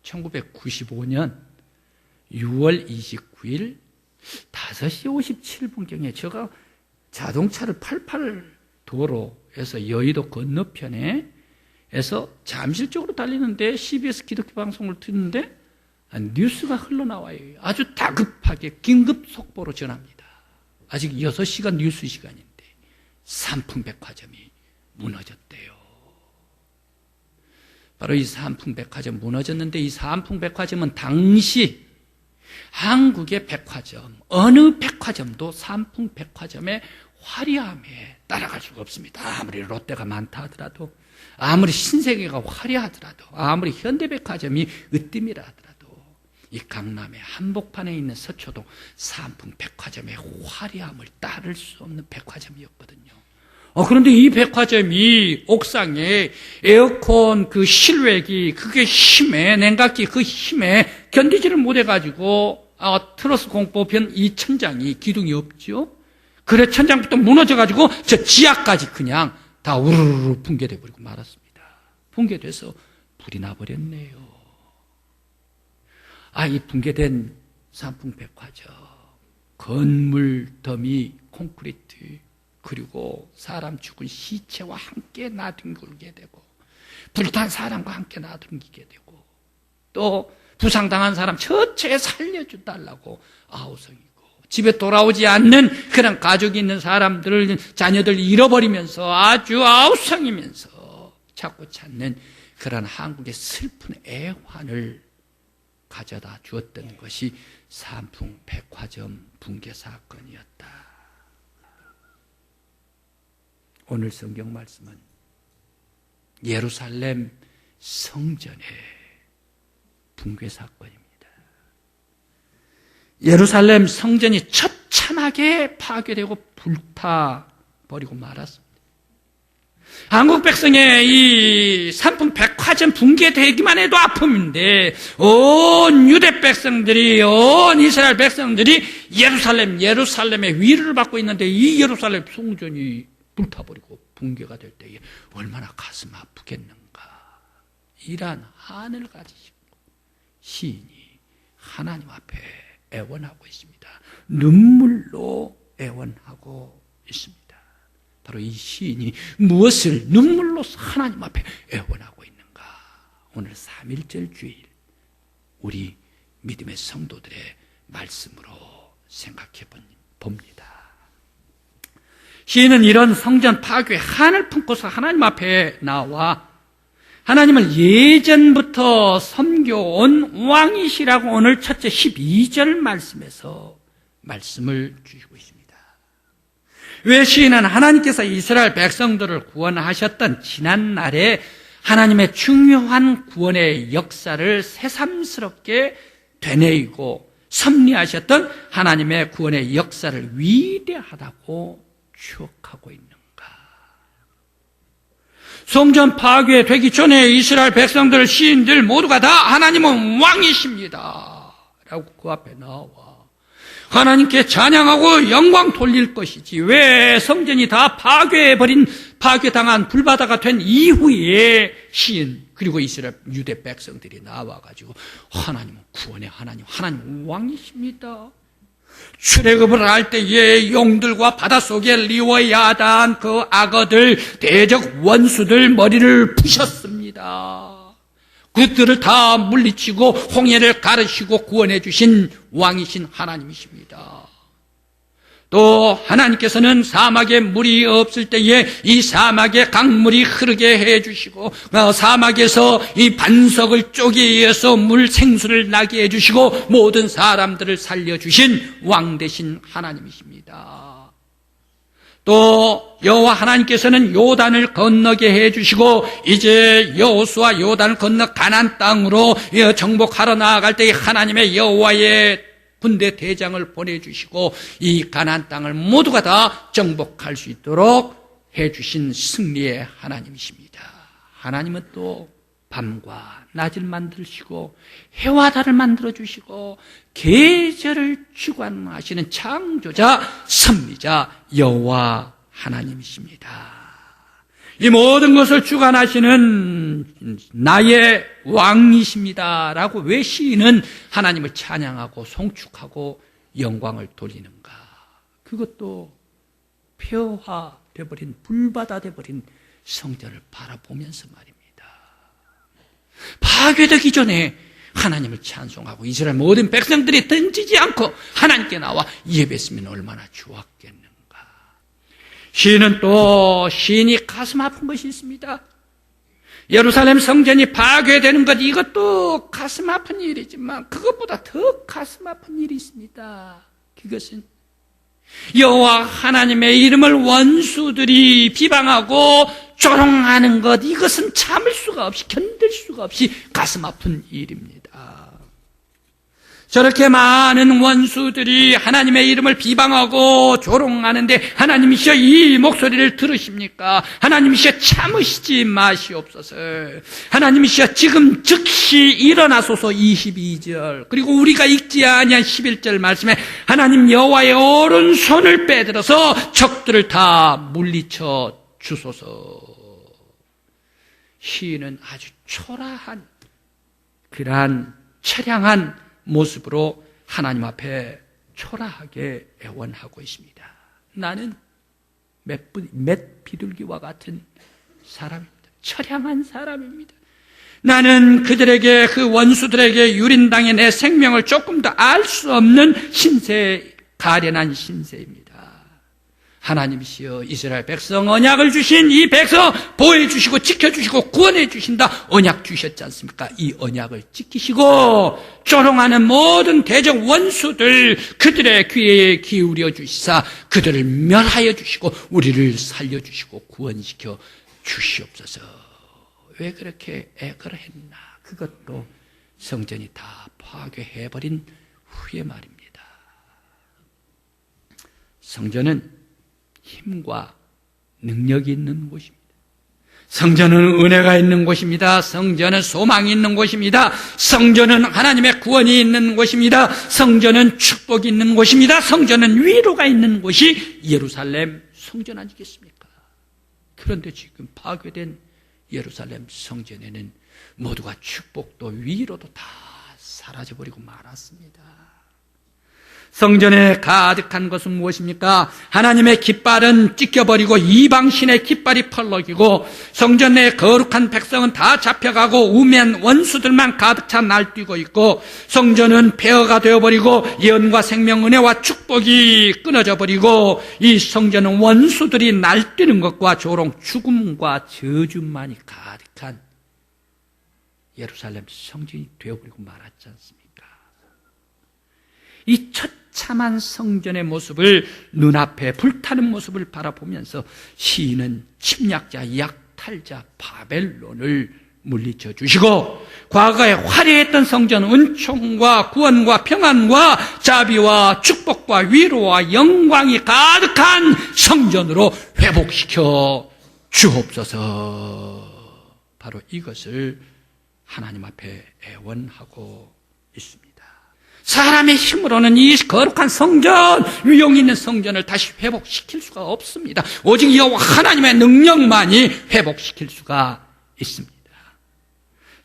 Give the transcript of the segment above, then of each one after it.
1995년 6월 29일 5시 57분경에 제가 자동차를 88도로에서 여의도 건너편에 에서 잠실 쪽으로 달리는데 CBS 기독교 방송을 듣는데 뉴스가 흘러나와요. 아주 다급하게 긴급 속보로 전합니다. 아직 6시간 뉴스 시간인데 삼풍백화점이 무너졌대요. 바로 이 삼풍백화점 무너졌는데, 이 삼풍백화점은 당시 한국의 백화점, 어느 백화점도 삼풍백화점의 화려함에 따라갈 수가 없습니다. 아무리 롯데가 많다 하더라도, 아무리 신세계가 화려하더라도, 아무리 현대백화점이 으뜸이라 하더라도 이 강남의 한복판에 있는 서초동 삼풍백화점의 화려함을 따를 수 없는 백화점이었거든요. 그런데 이 백화점이 옥상에 에어컨 그 실외기, 그게 힘에, 냉각기 그 힘에 견디지를 못해가지고 트러스 공법현 이 천장이 기둥이 없죠. 그래 천장부터 무너져가지고 저 지하까지 그냥 다 우르르 붕괴돼 버리고 말았습니다. 붕괴돼서 불이 나버렸네요. 이 붕괴된 삼풍백화점, 건물 더미, 콘크리트, 그리고 사람 죽은 시체와 함께 나뒹굴게 되고, 불탄 사람과 함께 나뒹기게 되고, 또 부상당한 사람 처체에 살려달라고 아우성이고, 집에 돌아오지 않는 그런 가족이 있는 사람들을, 자녀들 잃어버리면서 아주 아우성이면서 찾고 찾는 그런 한국의 슬픈 애환을 가져다 주었던 것이 삼풍백화점 붕괴 사건이었다. 오늘 성경 말씀은 예루살렘 성전의 붕괴 사건입니다. 예루살렘 성전이 처참하게 파괴되고 불타버리고 말았습니다. 한국 백성의 이 삼풍백화점 붕괴되기만 해도 아픔인데, 온 유대 백성들이, 온 이스라엘 백성들이 예루살렘의 위로를 받고 있는데, 이 예루살렘 성전이 불타버리고 붕괴가 될 때에 얼마나 가슴 아프겠는가. 이러한 한을 가지시고 시인이 하나님 앞에 애원하고 있습니다. 눈물로 애원하고 있습니다. 바로 이 시인이 무엇을 눈물로 하나님 앞에 애원하고 있는가. 오늘 3.1절 주일 우리 믿음의 성도들의 말씀으로 생각해 봅니다. 시인은 이런 성전 파괴의 한을 품고서 하나님 앞에 나와 하나님을 예전부터 섬겨온 왕이시라고 오늘 첫째 12절 말씀에서 말씀을 주시고 있습니다. 왜 시인은 하나님께서 이스라엘 백성들을 구원하셨던 지난날에 하나님의 중요한 구원의 역사를 새삼스럽게 되뇌이고 섭리하셨던 하나님의 구원의 역사를 위대하다고 추억하고 있는가? 성전 파괴되기 전에 이스라엘 백성들, 시인들 모두가 다 하나님은 왕이십니다 라고 그 앞에 나와 하나님께 찬양하고 영광 돌릴 것이지, 왜 성전이 다 파괴당한 불바다가 된 이후에 시인 그리고 이스라엘 유대 백성들이 나와가지고 하나님은 구원의 하나님 왕이십니다. 출애굽을 할 때에 용들과 바닷속에 리워야단 그 악어들, 대적 원수들 머리를 부셨습니다. 그들을 다 물리치고 홍해를 가르시고 구원해 주신 왕이신 하나님이십니다. 또 하나님께서는 사막에 물이 없을 때에 이 사막에 강물이 흐르게 해주시고, 사막에서 이 반석을 쪼개서 물 생수를 나게 해주시고 모든 사람들을 살려주신 왕 되신 하나님이십니다. 또 여호와 하나님께서는 요단을 건너게 해주시고, 이제 여호수아 요단을 건너 가나안 땅으로 정복하러 나아갈 때 하나님의 여호와의 군대 대장을 보내주시고 이 가나안 땅을 모두가 다 정복할 수 있도록 해주신 승리의 하나님이십니다. 하나님은 또 밤과 낮을 만드시고 해와 달을 만들어주시고 계절을 주관하시는 창조자, 섭리자 여호와 하나님이십니다. 이 모든 것을 주관하시는 나의 왕이십니다 라고 왜 시인은 하나님을 찬양하고 송축하고 영광을 돌리는가? 그것도 폐허화되어버린, 불바다되어버린 성전을 바라보면서 말입니다. 파괴되기 전에 하나님을 찬송하고 이스라엘 모든 백성들이 던지지 않고 하나님께 나와 예배했으면 얼마나 좋았겠는가. 시인은 또 시인이 가슴 아픈 것이 있습니다. 예루살렘 성전이 파괴되는 것, 이것도 가슴 아픈 일이지만 그것보다 더 가슴 아픈 일이 있습니다. 그것은 여호와 하나님의 이름을 원수들이 비방하고 조롱하는 것, 이것은 참을 수가 없이, 견딜 수가 없이 가슴 아픈 일입니다. 저렇게 많은 원수들이 하나님의 이름을 비방하고 조롱하는데 하나님이시여 이 목소리를 들으십니까? 하나님이시여 참으시지 마시옵소서. 하나님이시여 지금 즉시 일어나소서. 22절 그리고 우리가 읽지 아니한 11절 말씀에 하나님 여호와의 오른손을 빼들어서 적들을 다 물리쳐 주소서. 시인은 아주 초라한 그러한 처량한 모습으로 하나님 앞에 초라하게 애원하고 있습니다. 나는 맷 비둘기와 같은 사람입니다. 처량한 사람입니다. 나는 그들에게, 그 원수들에게 유린당해 내 생명을 조금 더 알 수 없는 신세, 가련한 신세입니다. 하나님이시여 이스라엘 백성 언약을 주신 이 백성 보호해 주시고 지켜주시고 구원해 주신다 언약 주셨지 않습니까? 이 언약을 지키시고 조롱하는 모든 대적 원수들 그들의 귀에 기울여 주시사 그들을 멸하여 주시고 우리를 살려주시고 구원시켜 주시옵소서. 왜 그렇게 애걸을 했나? 그것도 성전이 다 파괴해버린 후의 말입니다. 성전은 힘과 능력이 있는 곳입니다. 성전은 은혜가 있는 곳입니다. 성전은 소망이 있는 곳입니다. 성전은 하나님의 구원이 있는 곳입니다. 성전은 축복이 있는 곳입니다. 성전은 위로가 있는 곳이 예루살렘 성전 아니겠습니까? 그런데 지금 파괴된 예루살렘 성전에는 모두가 축복도 위로도 다 사라져버리고 말았습니다. 성전에 가득한 것은 무엇입니까? 하나님의 깃발은 찢겨버리고 이방신의 깃발이 펄럭이고 성전 내 거룩한 백성은 다 잡혀가고 우매한 원수들만 가득 차 날뛰고 있고 성전은 폐허가 되어버리고 예언과 생명, 은혜와 축복이 끊어져 버리고 이 성전은 원수들이 날뛰는 것과 조롱, 죽음과 저주만이 가득한 예루살렘 성전이 되어버리고 말았지 않습니까? 이 처참한 성전의 모습을 눈앞에 불타는 모습을 바라보면서 시인은 침략자, 약탈자 바벨론을 물리쳐 주시고 과거에 화려했던 성전, 은총과 구원과 평안과 자비와 축복과 위로와 영광이 가득한 성전으로 회복시켜 주옵소서. 바로 이것을 하나님 앞에 애원하고 있습니다. 사람의 힘으로는 이 거룩한 성전, 위용 있는 성전을 다시 회복시킬 수가 없습니다. 오직 여호와 하나님의 능력만이 회복시킬 수가 있습니다.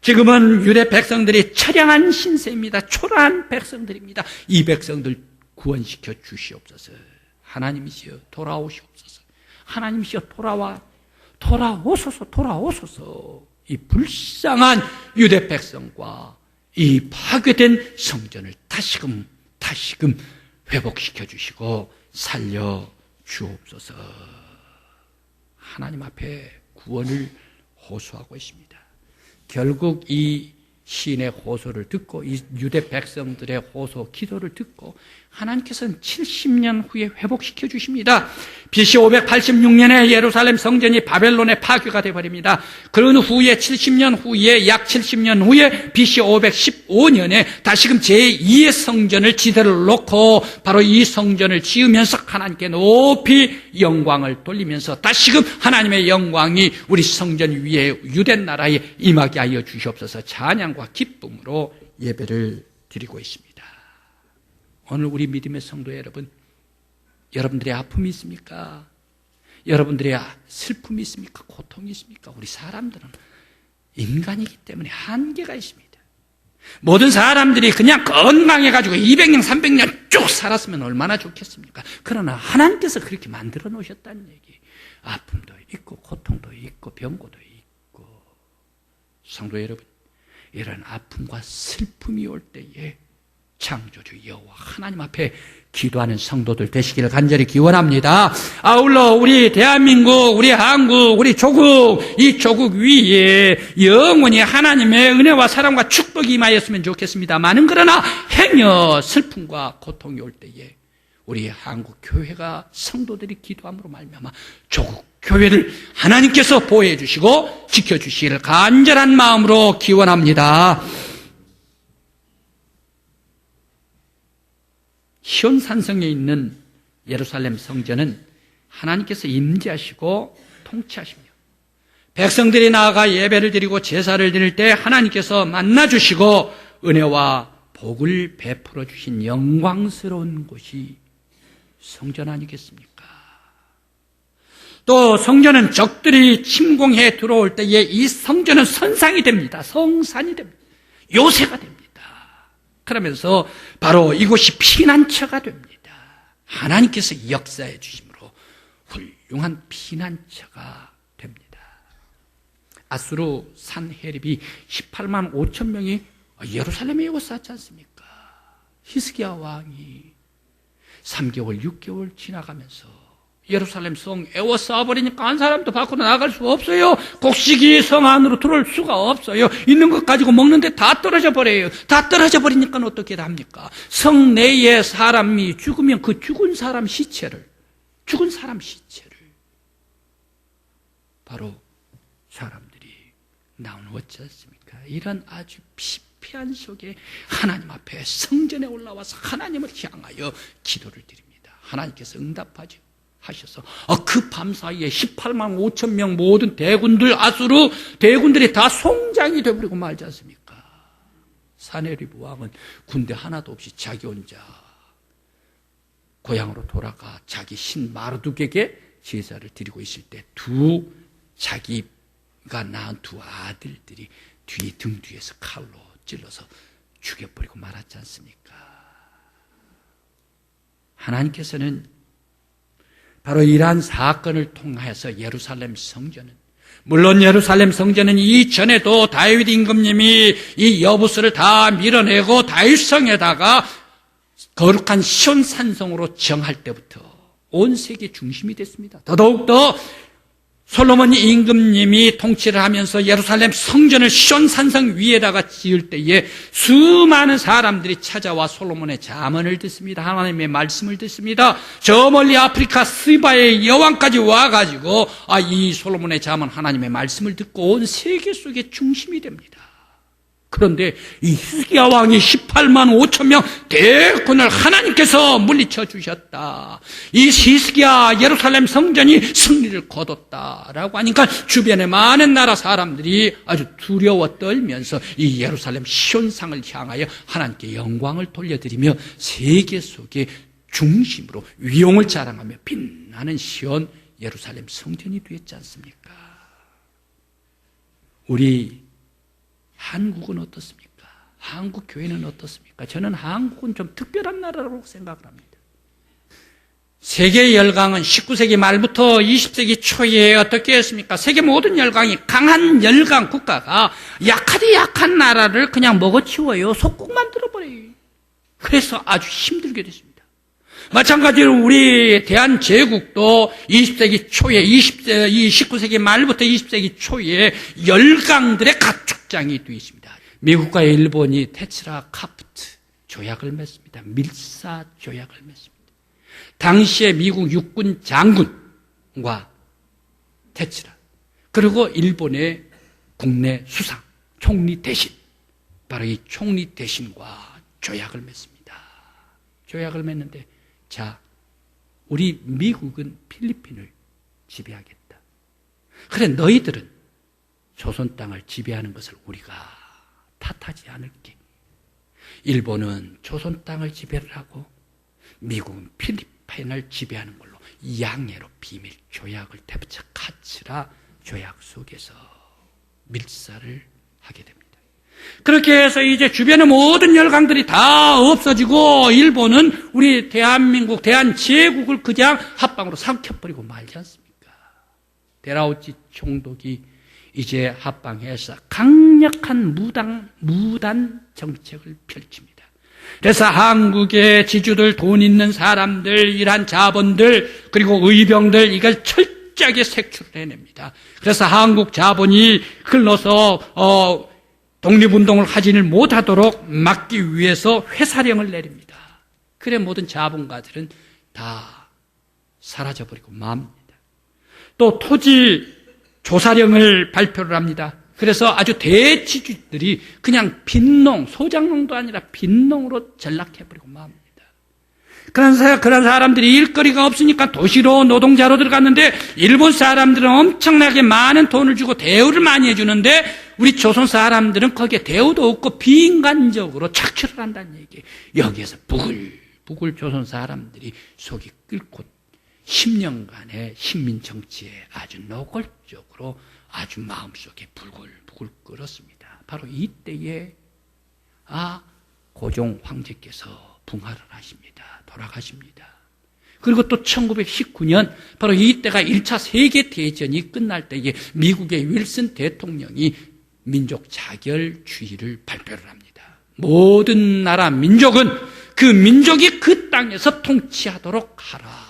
지금은 유대 백성들이 처량한 신세입니다. 초라한 백성들입니다. 이 백성들 구원시켜 주시옵소서. 하나님이시여 돌아오시옵소서. 하나님이시여 돌아오소서. 이 불쌍한 유대 백성과 이 파괴된 성전을 다시금 회복시켜 주시고 살려 주옵소서. 하나님 앞에 구원을 호소하고 있습니다. 결국 이 시인의 호소를 듣고 이 유대 백성들의 호소, 기도를 듣고 하나님께서는 70년 후에 회복시켜 주십니다. BC 586년에 예루살렘 성전이 바벨론에 파괴가 되어버립니다. 그런 후에 70년 후에 약 70년 후에 BC 515년에 다시금 제2의 성전을 지대를 놓고 바로 이 성전을 지으면서 하나님께 높이 영광을 돌리면서 다시금 하나님의 영광이 우리 성전 위에 유대 나라에 임하게 하여 주시옵소서. 찬양과 기쁨으로 예배를 드리고 있습니다. 오늘 우리 믿음의 성도 여러분, 여러분들의 아픔이 있습니까? 여러분들의 슬픔이 있습니까? 고통이 있습니까? 우리 사람들은 인간이기 때문에 한계가 있습니다. 모든 사람들이 그냥 건강해가지고 200년, 300년 쭉 살았으면 얼마나 좋겠습니까? 그러나 하나님께서 그렇게 만들어 놓으셨다는 얘기. 아픔도 있고 고통도 있고 병고도 있고. 성도 여러분, 이런 아픔과 슬픔이 올 때에 창조주 여호와 하나님 앞에 기도하는 성도들 되시기를 간절히 기원합니다. 아울러 우리 대한민국, 우리 한국, 우리 조국, 이 조국 위에 영원히 하나님의 은혜와 사랑과 축복이 임하였으면 좋겠습니다만은 그러나 행여 슬픔과 고통이 올 때에 우리 한국 교회가 성도들이 기도함으로 말미암아 조국 교회를 하나님께서 보호해 주시고 지켜주시기를 간절한 마음으로 기원합니다. 시온산성에 있는 예루살렘 성전은 하나님께서 임재하시고 통치하시며 백성들이 나아가 예배를 드리고 제사를 드릴 때 하나님께서 만나주시고 은혜와 복을 베풀어 주신 영광스러운 곳이 성전 아니겠습니까? 또 성전은 적들이 침공해 들어올 때에 이 성전은 선상이 됩니다. 성산이 됩니다. 요새가 됩니다. 그러면서 바로 이곳이 피난처가 됩니다. 하나님께서 역사해 주심으로 훌륭한 피난처가 됩니다. 아수르 산헤립이 18만 5천 명이 예루살렘에 에워쌌지 않습니까? 히스기야 왕이 3개월, 6개월 지나가면서 예루살렘 성 에워싸버리니까 한 사람도 밖으로 나갈 수가 없어요. 곡식이 성 안으로 들어올 수가 없어요. 있는 것 가지고 먹는데 다 떨어져 버려요. 다 떨어져 버리니까 어떻게 합니까? 성 내에 사람이 죽으면 그 죽은 사람 시체를 바로 사람들이 나누었지 않습니까? 이런 아주 피폐한 속에 하나님 앞에 성전에 올라와서 하나님을 향하여 기도를 드립니다. 하나님께서 응답하죠. 하셔서 그 밤 사이에 18만 5천 명 모든 대군들, 아수르 대군들이 다 송장이 되어버리고 말지 않습니까? 산헤립 왕은 군대 하나도 없이 자기 혼자 고향으로 돌아가 자기 신 마르둑에게 제사를 드리고 있을 때 자기가 낳은 두 아들들이 등 뒤에서 칼로 찔러서 죽여버리고 말았지 않습니까? 하나님께서는 바로 이러한 사건을 통해서 예루살렘 성전은, 물론 예루살렘 성전은 이전에도 다윗 임금님이 이 여부스를 다 밀어내고 다윗성에다가 거룩한 시온산성으로 정할 때부터 온 세계 중심이 됐습니다. 더더욱더 솔로몬 임금님이 통치를 하면서 예루살렘 성전을 시온산성 위에다가 지을 때에 수많은 사람들이 찾아와 솔로몬의 잠언을 듣습니다. 하나님의 말씀을 듣습니다. 저 멀리 아프리카 스바의 여왕까지 와가지고 이 솔로몬의 잠언 하나님의 말씀을 듣고 온 세계 속의 중심이 됩니다. 그런데 이 히스기야 왕이 18만 5천 명 대군을 하나님께서 물리쳐 주셨다. 이 히스기야 예루살렘 성전이 승리를 거뒀다라고 하니까 주변의 많은 나라 사람들이 아주 두려워 떨면서 이 예루살렘 시온상을 향하여 하나님께 영광을 돌려드리며 세계 속의 중심으로 위용을 자랑하며 빛나는 시온 예루살렘 성전이 되었지 않습니까? 우리 한국은 어떻습니까? 한국 교회는 어떻습니까? 저는 한국은 좀 특별한 나라라고 생각을 합니다. 세계 열강은 19세기 말부터 20세기 초에 어떻게 했습니까? 세계 모든 열강이 강한 열강 국가가 약하디 약한 나라를 그냥 먹어치워요. 속국 만들어버려요. 그래서 아주 힘들게 됐습니다. 마찬가지로 우리 대한제국도 20세기 초에 19세기 말부터 20세기 초에 열강들의 가축장이 되어 있습니다. 미국과 일본이 테츠라 카프트 조약을 맺습니다. 밀사 조약을 맺습니다. 당시에 미국 육군 장군과 테츠라, 그리고 일본의 국내 수상 총리 대신, 바로 이 총리 대신과 조약을 맺습니다. 조약을 맺는데, 자, 우리 미국은 필리핀을 지배하겠다. 그래, 너희들은 조선 땅을 지배하는 것을 우리가 탓하지 않을게. 일본은 조선 땅을 지배를 하고 미국은 필리핀을 지배하는 걸로 양해로 비밀 조약을 대부처 카츠라 조약 속에서 밀사를 하게 됩니다. 그렇게 해서 이제 주변의 모든 열강들이 다 없어지고 일본은 우리 대한민국, 대한제국을 그냥 합방으로 삼켜버리고 말지 않습니까? 데라우치 총독이 이제 합방해서 강력한 무단 정책을 펼칩니다. 그래서 한국의 지주들, 돈 있는 사람들, 이러한 자본들, 그리고 의병들, 이걸 철저하게 색출을 해냅니다. 그래서 한국 자본이 흘러서 독립운동을 하지를 못하도록 막기 위해서 회사령을 내립니다. 그래 모든 자본가들은 다 사라져버리고 맙니다. 또 토지 조사령을 발표를 합니다. 그래서 아주 대지주들이 그냥 빈농, 소작농도 아니라 빈농으로 전락해버리고 맙니다. 그런 사람들이 일거리가 없으니까 도시로 노동자로 들어갔는데 일본 사람들은 엄청나게 많은 돈을 주고 대우를 많이 해주는데 우리 조선 사람들은 거기에 대우도 없고 비인간적으로 착취를 한다는 얘기예요. 여기에서 부글부글 조선 사람들이 속이 끓고 10년간의 식민 정치에 아주 노골적으로 아주 마음속에 부글부글 끓었습니다. 바로 이때에 고종 황제께서 붕하를 하십니다. 돌아가십니다. 그리고 또 1919년 바로 이때가 1차 세계대전이 끝날 때에 미국의 윌슨 대통령이 민족 자결주의를 발표를 합니다. 모든 나라 민족은 그 민족이 그 땅에서 통치하도록 하라.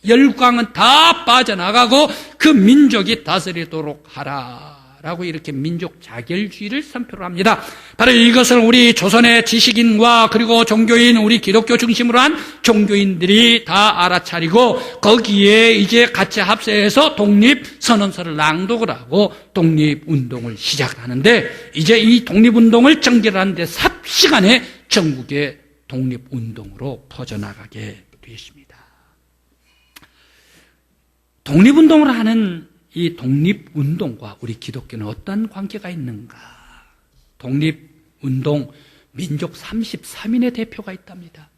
열광은 다 빠져나가고 그 민족이 다스리도록 하라. 라고 이렇게 민족 자결주의를 선포를 합니다. 바로 이것을 우리 조선의 지식인과 그리고 종교인, 우리 기독교 중심으로 한 종교인들이 다 알아차리고 거기에 이제 같이 합세해서 독립선언서를 낭독을 하고 독립운동을 시작하는데 이제 이 독립운동을 전개하는데 삽시간에 전국의 독립운동으로 퍼져나가게 되었습니다. 독립운동을 하는 이 독립운동과 우리 기독교는 어떤 관계가 있는가? 독립운동 민족 33인의 대표가 있답니다.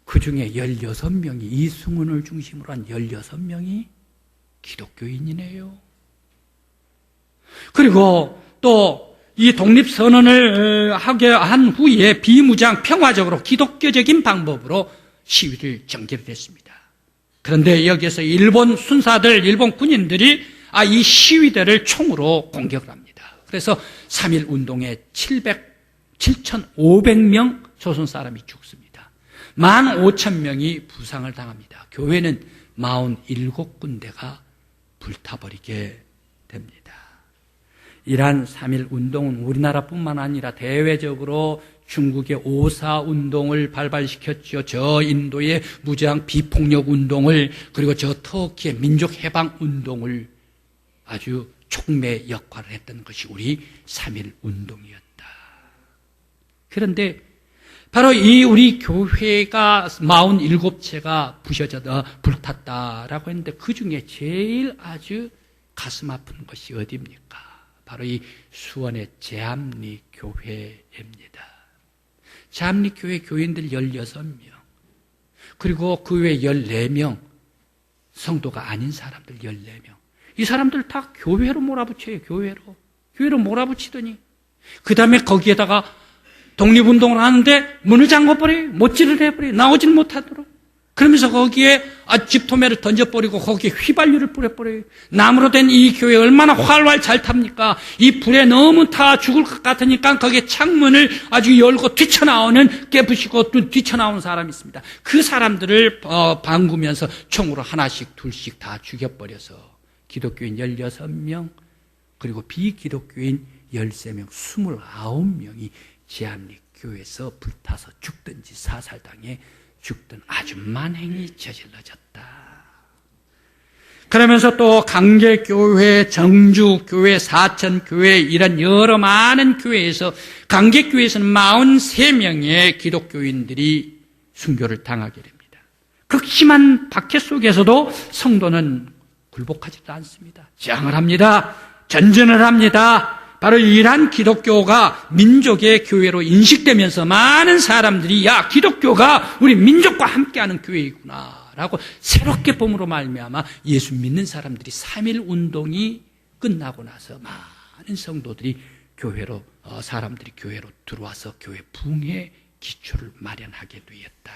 그 중에 16명이, 이승훈을 중심으로 한 16명이 기독교인이네요. 그리고 또 이 독립선언을 하게 한 후에 비무장 평화적으로 기독교적인 방법으로 시위를 전개했습니다. 그런데 여기에서 일본 순사들, 일본 군인들이 이 시위대를 총으로 공격을 합니다. 그래서 3.1 운동에 7,500명 조선 사람이 죽습니다. 15,000명이 부상을 당합니다. 교회는 47군데가 불타버리게 됩니다. 이러한 3.1 운동은 우리나라뿐만 아니라 대외적으로 중국의 5.4 운동을 발발시켰죠. 저 인도의 무장 비폭력 운동을, 그리고 저 터키의 민족해방 운동을 아주 촉매 역할을 했던 것이 우리 3.1 운동이었다. 그런데 바로 이 우리 교회가 47채가 불탔다라고 했는데 그 중에 제일 아주 가슴 아픈 것이 어디입니까? 바로 이 수원의 제암리 교회입니다. 제암리 교회 교인들 16명, 그리고 그 외에 14명, 성도가 아닌 사람들 14명. 이 사람들 다 교회로 몰아붙여요. 교회로 몰아붙이더니 그 다음에 거기에다가 독립운동을 하는데 문을 잠궈버려요. 못질을 해버려요. 나오질 못하도록. 그러면서 거기에 집토매를 던져버리고 거기에 휘발유를 뿌려버려요. 나무로 된 이 교회 얼마나 활활 잘 탑니까? 이 불에 너무 타 죽을 것 같으니까 거기에 창문을 아주 열고 깨부시고 뛰쳐나오는 사람이 있습니다. 그 사람들을 방구면서 총으로 하나씩 둘씩 다 죽여버려서 기독교인 16명, 그리고 비기독교인 13명, 29명이 제암리 교회에서 불타서 죽든지 사살당해 죽든 아주 만행이 저질러졌다. 그러면서 또 강계교회, 정주교회, 사천교회 이런 여러 많은 교회에서 강계교회에서는 43명의 기독교인들이 순교를 당하게 됩니다. 극심한 박해 속에서도 성도는 굴복하지도 않습니다. 저항을 합니다. 전전을 합니다. 바로 이러한 기독교가 민족의 교회로 인식되면서 많은 사람들이 기독교가 우리 민족과 함께하는 교회이구나 라고 새롭게 봄으로 말미암아 예수 믿는 사람들이 3.1 운동이 끝나고 나서 많은 성도들이 사람들이 교회로 들어와서 교회 부흥의 기초를 마련하게 되었다.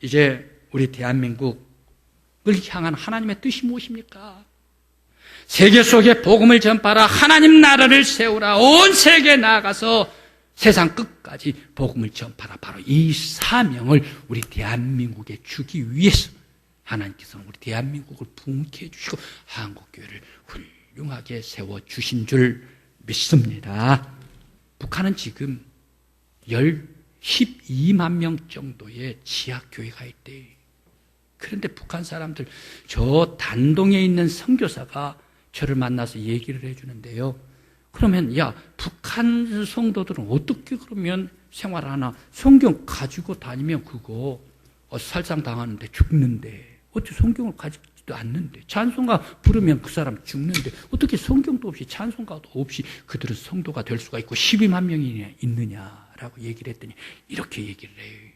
이제 우리 대한민국을 향한 하나님의 뜻이 무엇입니까? 세계 속에 복음을 전파하라, 하나님 나라를 세우라, 온 세계에 나아가서 세상 끝까지 복음을 전파하라. 바로 이 사명을 우리 대한민국에 주기 위해서 하나님께서는 우리 대한민국을 부흥케 해주시고 한국교회를 훌륭하게 세워주신 줄 믿습니다. 북한은 지금 12만 명 정도의 지하교회가 있대요. 그런데 북한 사람들, 저 단동에 있는 선교사가 저를 만나서 얘기를 해주는데요. 그러면 북한 성도들은 어떻게 그러면 생활하나? 성경 가지고 다니면 그거 살상당하는데 죽는데, 어떻게 성경을 가지지도 않는데, 찬송가 부르면 그 사람 죽는데 어떻게 성경도 없이 찬송가도 없이 그들은 성도가 될 수가 있고 12만 명이 있느냐라고 얘기를 했더니 이렇게 얘기를 해요.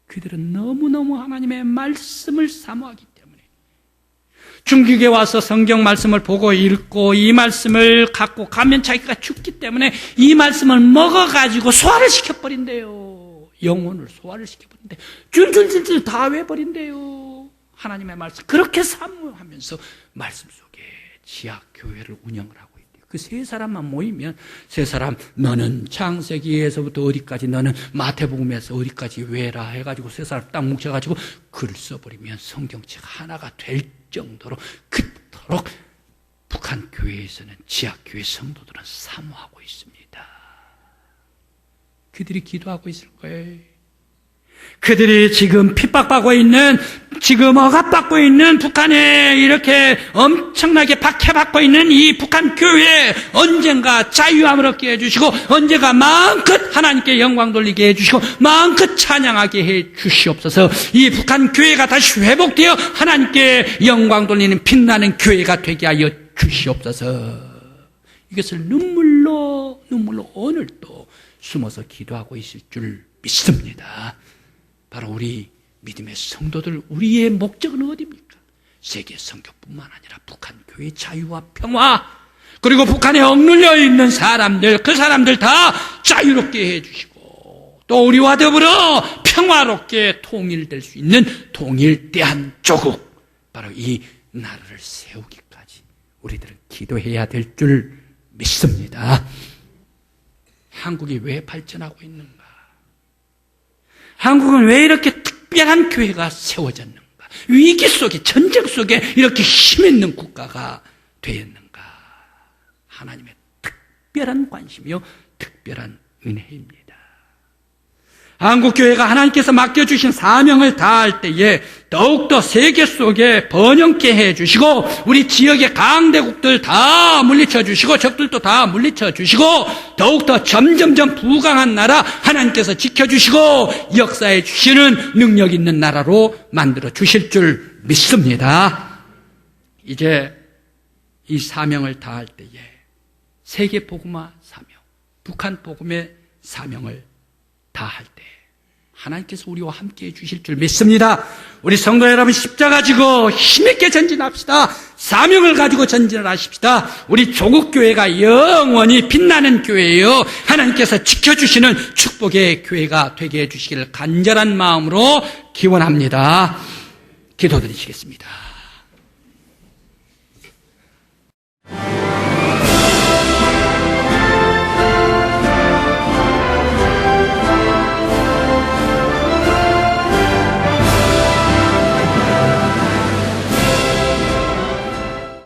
그들은 너무너무 하나님의 말씀을 사모하기 때문에 중국에 와서 성경 말씀을 보고 읽고 이 말씀을 갖고 가면 자기가 죽기 때문에 이 말씀을 먹어가지고 소화를 시켜버린대요. 영혼을 소화를 시켜버린대요. 줄줄줄줄 다 외버린대요. 하나님의 말씀 그렇게 사모하면서 말씀 속에 지하교회를 운영을 하고 있대요. 그 세 사람만 모이면, 세 사람, 너는 창세기에서부터 어디까지, 너는 마태복음에서 어디까지 외라 해가지고 세 사람 딱 뭉쳐가지고 글을 써버리면 성경책 하나가 될 정도로 그토록 북한 교회에서는 지하교회 성도들은 사모하고 있습니다. 그들이 기도하고 있을 거예요. 그들이 지금 핍박받고 있는, 지금 억압받고 있는 북한에 이렇게 엄청나게 박해받고 있는 이 북한 교회에 언젠가 자유함을 얻게 해주시고, 언젠가 마음껏 하나님께 영광 돌리게 해주시고, 마음껏 찬양하게 해주시옵소서. 이 북한 교회가 다시 회복되어 하나님께 영광 돌리는 빛나는 교회가 되게 하여 주시옵소서. 이것을 눈물로 오늘도 숨어서 기도하고 있을 줄 믿습니다. 바로 우리 믿음의 성도들, 우리의 목적은 어디입니까? 세계 선교뿐만 아니라 북한 교회의 자유와 평화, 그리고 북한에 억눌려 있는 사람들, 그 사람들 다 자유롭게 해주시고, 또 우리와 더불어 평화롭게 통일될 수 있는 통일 대한조국, 바로 이 나라를 세우기까지 우리들은 기도해야 될 줄 믿습니다. 한국이 왜 발전하고 있는가? 한국은 왜 이렇게 특별한 교회가 세워졌는가? 위기 속에, 전쟁 속에 이렇게 힘있는 국가가 되었는가? 하나님의 특별한 관심이요, 특별한 은혜입니다. 한국교회가 하나님께서 맡겨주신 사명을 다할 때에 더욱더 세계 속에 번영케 해주시고, 우리 지역의 강대국들 다 물리쳐 주시고, 적들도 다 물리쳐 주시고, 더욱더 점점점 부강한 나라 하나님께서 지켜주시고 역사해 주시는 능력 있는 나라로 만들어 주실 줄 믿습니다. 이제 이 사명을 다할 때에 세계 복음화 사명, 북한 복음의 사명을 다할 때 하나님께서 우리와 함께 해주실 줄 믿습니다. 우리 성도 여러분, 십자가 지고 힘있게 전진합시다. 사명을 가지고 전진을 하십시다. 우리 조국교회가 영원히 빛나는 교회예요. 하나님께서 지켜주시는 축복의 교회가 되게 해주시기를 간절한 마음으로 기원합니다. 기도드리시겠습니다.